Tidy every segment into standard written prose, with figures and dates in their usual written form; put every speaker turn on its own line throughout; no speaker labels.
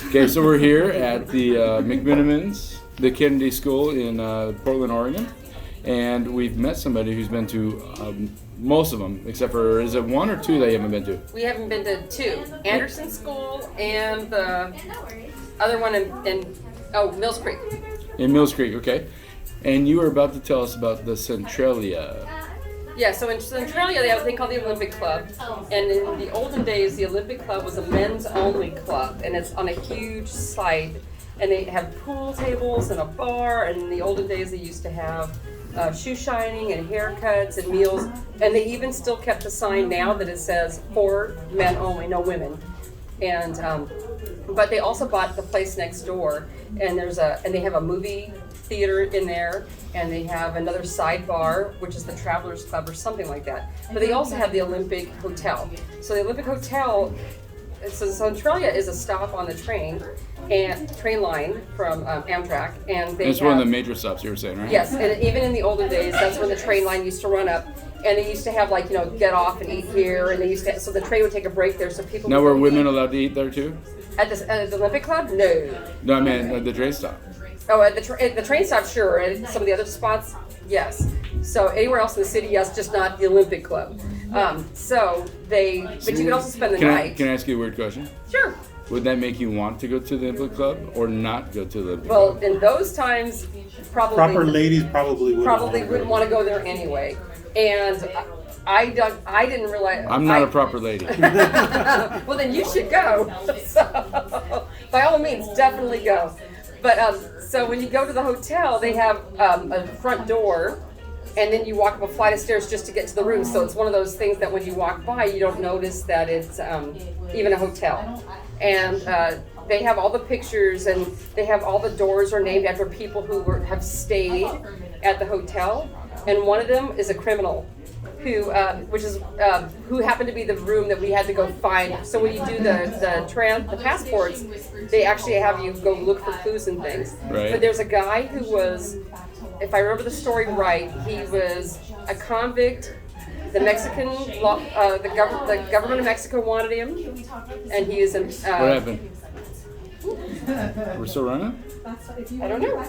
Okay, so we're here at the McMenamins, the Kennedy School in Portland, Oregon, and we've met somebody who's been to most of them, except for, is it one or two that you haven't been to?
We haven't been to two. Anderson School and the other one in Mills Creek.
In Mills Creek, okay. And you were about to tell us about the Centralia.
Yeah, so in Centralia they have a thing called the Olympic Club. And in the olden days, the Olympic Club was a men's-only club. And it's on a huge site. And they have pool tables and a bar. And in the olden days, they used to have shoe shining and haircuts and meals. And they even still kept a sign now that it says, for men only, no women. And but they also bought the place next door. And they have a movie theater in there, and they have another side bar, which is the Travelers Club or something like that. But they also have the Olympic Hotel. So the Olympic Hotel, so Centralia is a stop on the train line from Amtrak, and
It's one of the major stops you were saying, right?
Yes, and even in the olden days, that's when the train line used to run up, and they used to have get off and eat here, and they used to, so the train would take a break there, so people.
Now, were women allowed to eat there too?
At the Olympic Club? No.
No, I mean at the train stop.
Oh, at the train stop, sure. And some of the other spots, yes. So anywhere else in the city, yes, just not the Olympic Club. But you can also spend the night.
Can I ask you a weird question?
Sure.
Would that make you want to go to the Olympic Club or not go to the Olympic
Well,
Club?
in those times,
Proper ladies probably
wouldn't want to go there anyway. And I didn't realize.
I'm not a proper lady.
Well, then you should go. So, by all means, definitely go. But so when you go to the hotel, they have a front door, and then you walk up a flight of stairs just to get to the room. So it's one of those things that when you walk by, you don't notice that it's even a hotel. And they have all the pictures, and they have all the doors are named after people who have stayed at the hotel. And one of them is a criminal who happened to be the room that we had to go find. So when you do the passports, they actually have you go look for clues and things.
Right.
But there's a guy who was, if I remember the story right, he was a convict. The Mexican the government of Mexico wanted him, and he is
What happened? We're still running?
I don't know.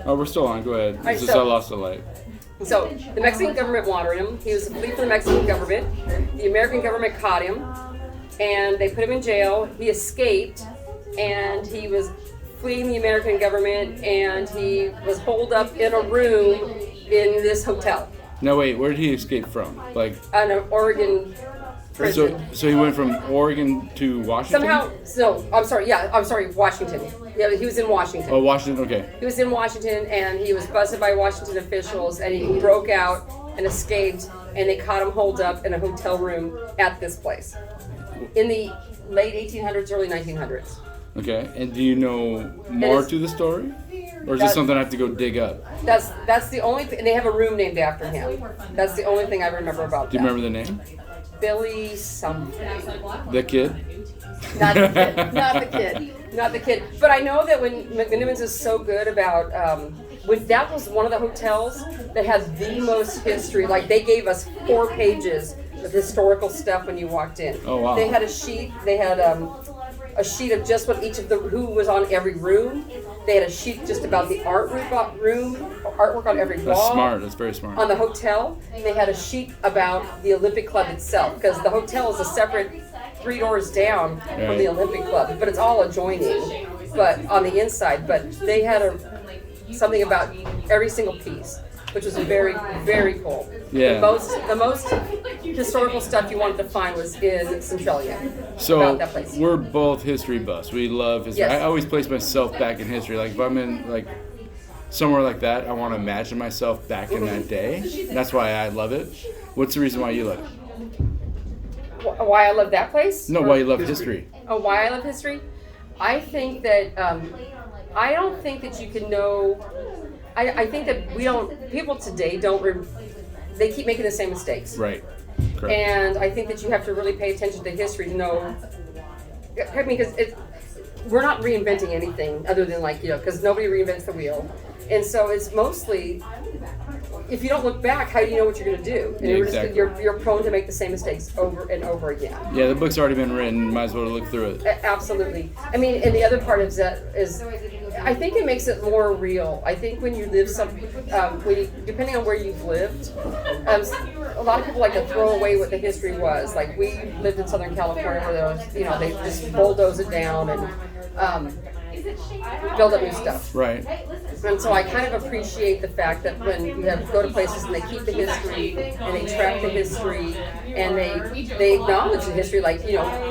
Oh, we're still on. Go ahead.
Right,
It's just I lost the light.
So the Mexican government wanted him. He was a flee for the Mexican government. The American government caught him, and they put him in jail. He escaped, and he was fleeing the American government, and he was holed up in a room in this hotel.
No, wait. Where did he escape from? Like
An Oregon prison.
So he went from Oregon to Washington?
I'm sorry, Washington. Yeah, he was in Washington.
Oh, Washington, okay.
He was in Washington, and he was busted by Washington officials, and he broke out and escaped, and they caught him holed up in a hotel room at this place in the late 1800s, early 1900s.
Okay, and do you know more to the story? Or is this something I have to go dig up?
That's the only thing, and they have a room named after him. That's the only thing I remember about that.
Do you remember the name?
Billy something.
The kid?
Not the kid. Not the kid. But I know that when McMenamins is so good about, that was one of the hotels that has the most history. Like, they gave us 4 pages of historical stuff when you walked in.
Oh, wow.
They had a sheet. They had a sheet of just what who was on every room. They had a sheet just about the artwork on every wall.
That's smart. That's very smart.
On the hotel, they had a sheet about the Olympic Club itself, because the hotel is a separate 3 doors down from the Olympic Club, but it's all adjoining, but on the inside. But they had something about every single piece, which was very, very cool.
Yeah.
The most historical stuff you wanted to find was in Centralia.
So
about that place.
We're both history buffs. We love history.
Yes.
I always place myself back in history. Like if I'm in somewhere like that, I want to imagine myself back in that day. That's why I love it. What's the reason why you love it?
Why I love that place?
No, why you love history.
Oh, why I love history? I think that I don't think that you can know. I think that people today they keep making the same mistakes.
Right. Correct.
And I think that you have to really pay attention to history to know. I mean, because we're not reinventing anything other than because nobody reinvents the wheel. And so it's mostly, if you don't look back, how do you know what you're going to do? And
Yeah, exactly.
you're prone to make the same mistakes over and over again.
Yeah, the book's already been written. Might as well look through it.
Absolutely. I mean, and the other part of that is, I think it makes it more real. I think when you live depending on where you've lived, a lot of people like to throw away what the history was. Like we lived in Southern California where there was, they just bulldoze it down and build up new stuff.
Right.
And so I kind of appreciate the fact that when you go to places and they keep the history and they track the history and they acknowledge the history, like,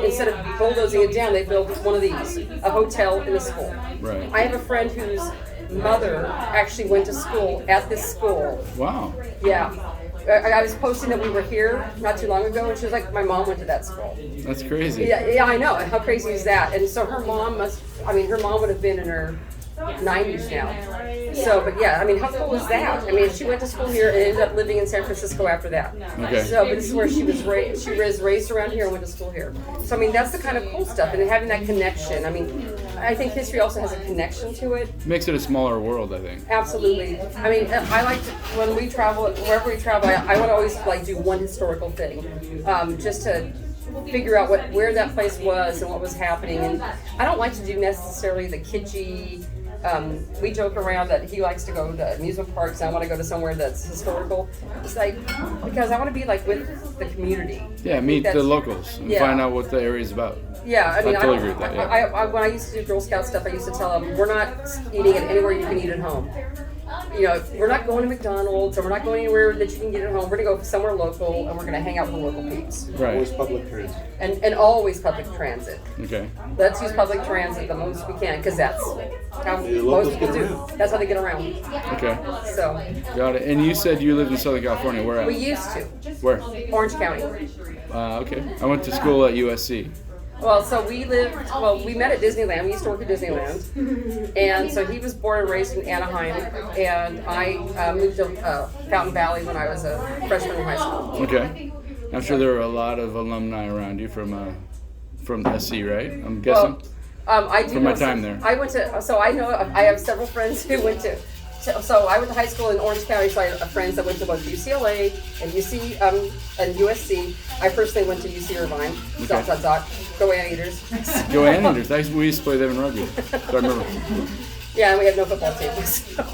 instead of bulldozing it down, they built one of these, a hotel in a school.
Right.
I have a friend whose mother actually went to school at this school.
Wow.
Yeah. I was posting that we were here not too long ago, and she was like, my mom went to that school.
That's crazy.
Yeah, I know. How crazy is that? And so her mom would have been in her 90s now. So, but yeah, how cool is that? She went to school here and ended up living in San Francisco after that.
Okay.
So, but this is where she was raised. She was raised around here and went to school here. So, that's the kind of cool stuff, and having that connection. I think history also has a connection to it.
Makes it a smaller world, I think.
Absolutely. I like to, when we travel, wherever we travel, I would always do one historical thing, just to figure out where that place was and what was happening. And I don't like to do necessarily the kitschy. We joke around that he likes to go to amusement parks and I want to go to somewhere that's historical. It's because I want to be with the community.
Yeah, meet the locals and find out what the area's about.
Yeah,
I totally agree with that. Yeah.
When I used to do Girl Scout stuff, I used to tell them, we're not eating it anywhere you can eat at home. We're not going to McDonald's or we're not going anywhere that you can get at home. We're going to go somewhere local and we're going to hang out with the local peeps.
Right.
Always public transit.
And always public transit.
Okay.
Let's use public transit the most we can because that's how most people do. That's how they get around.
Okay.
So.
Got it. And you said you lived in Southern California. Where at?
We used to.
Where?
Orange County.
Okay. I went to school at USC.
Well, so we met at Disneyland. We used to work at Disneyland. And so he was born and raised in Anaheim. And I moved to Fountain Valley when I was a freshman in high school.
Okay. I'm sure there were a lot of alumni around you from SC, right? I'm guessing.
Well, I do
from my time there.
I went to, so I know, I have several friends who went to, so I went to high school in Orange County, so I have friends that went to both UCLA and and USC. I personally went to UC Irvine.
Okay.
Go Anteaters.
Go Anteaters. We used to play them in rugby. So I remember.
Yeah, and we had no football team. So.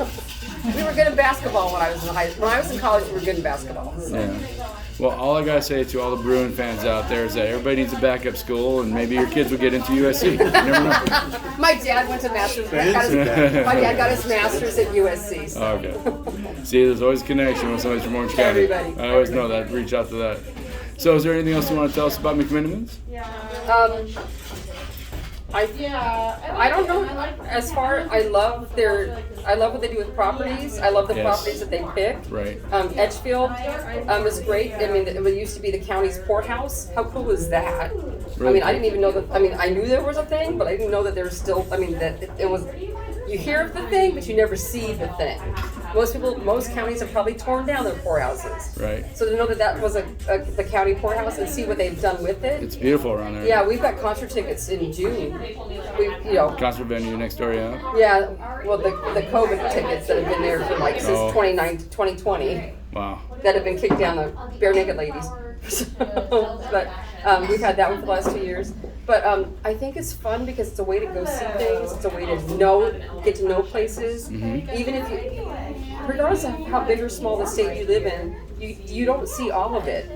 We were good at basketball when I was in college. We were good in basketball. So.
Yeah. Well, all I gotta say to all the Bruin fans out there is that everybody needs a backup school, and maybe your kids will get into USC. You never know.
My dad went to master's. My dad got his master's at USC. So.
Okay. See, there's always a connection when somebody's from Orange County.
Everybody.
I always know that. Reach out to that. So, is there anything else you want to tell us about McMenamins?
I don't know. As far, I love what they do with properties. I love the properties that they pick.
Right.
Edgefield is great. It used to be the county's courthouse. How cool is that?
Really?
I didn't even know that. I knew there was a thing, but I didn't know that there's still. That it was. You hear of the thing, but you never see the thing. Most counties have probably torn down their poorhouses.
Right.
So to know that was the county poorhouse and see what they've done with it.
It's beautiful around there.
Yeah, we've got concert tickets in June.
Concert venue next door, yeah.
Yeah, well, the COVID tickets that have been there for since 2020.
Wow.
That have been kicked down the bare naked ladies. But we've had that one for the last 2 years. But I think it's fun because it's a way to go see things. It's a way to get to know places. Mm-hmm. Even if regardless of how big or small the state you live in, you don't see all of it.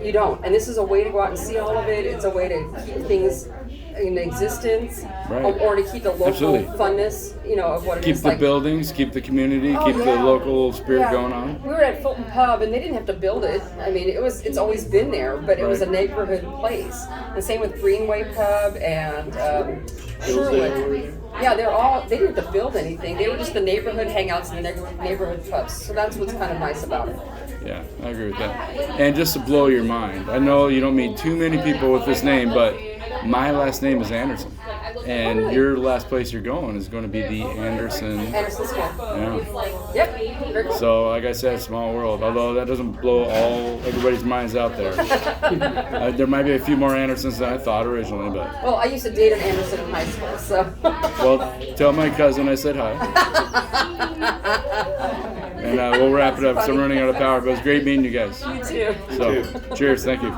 You don't. And this is a way to go out and see all of it. It's a way to keep things in existence,
right.
Or to keep the local
Absolutely.
Funness, of what it
keep
is.
Keep the buildings, keep the community, keep the local spirit going on.
We were at Fulton Pub, and they didn't have to build it. It's always been there, but it was a neighborhood place. And same with Greenway Pub and Sherwood. Yeah, they didn't have to build anything. They were just the neighborhood hangouts and the neighborhood pubs. So that's what's kind of nice about it.
Yeah, I agree with that. And just to blow your mind, I know you don't meet too many people with this name, but my last name is Anderson. And your last place you're going is going to be the Anderson
School.
Yeah.
Yep.
So, like I said, small world. Although that doesn't blow everybody's minds out there. There might be a few more Andersons than I thought originally, but.
Well, I used to date an Anderson in high school, so.
Well, tell my cousin I said hi. And we'll wrap it up. So I'm running out of power, but it was great meeting you guys.
You too.
So, cheers. Thank you.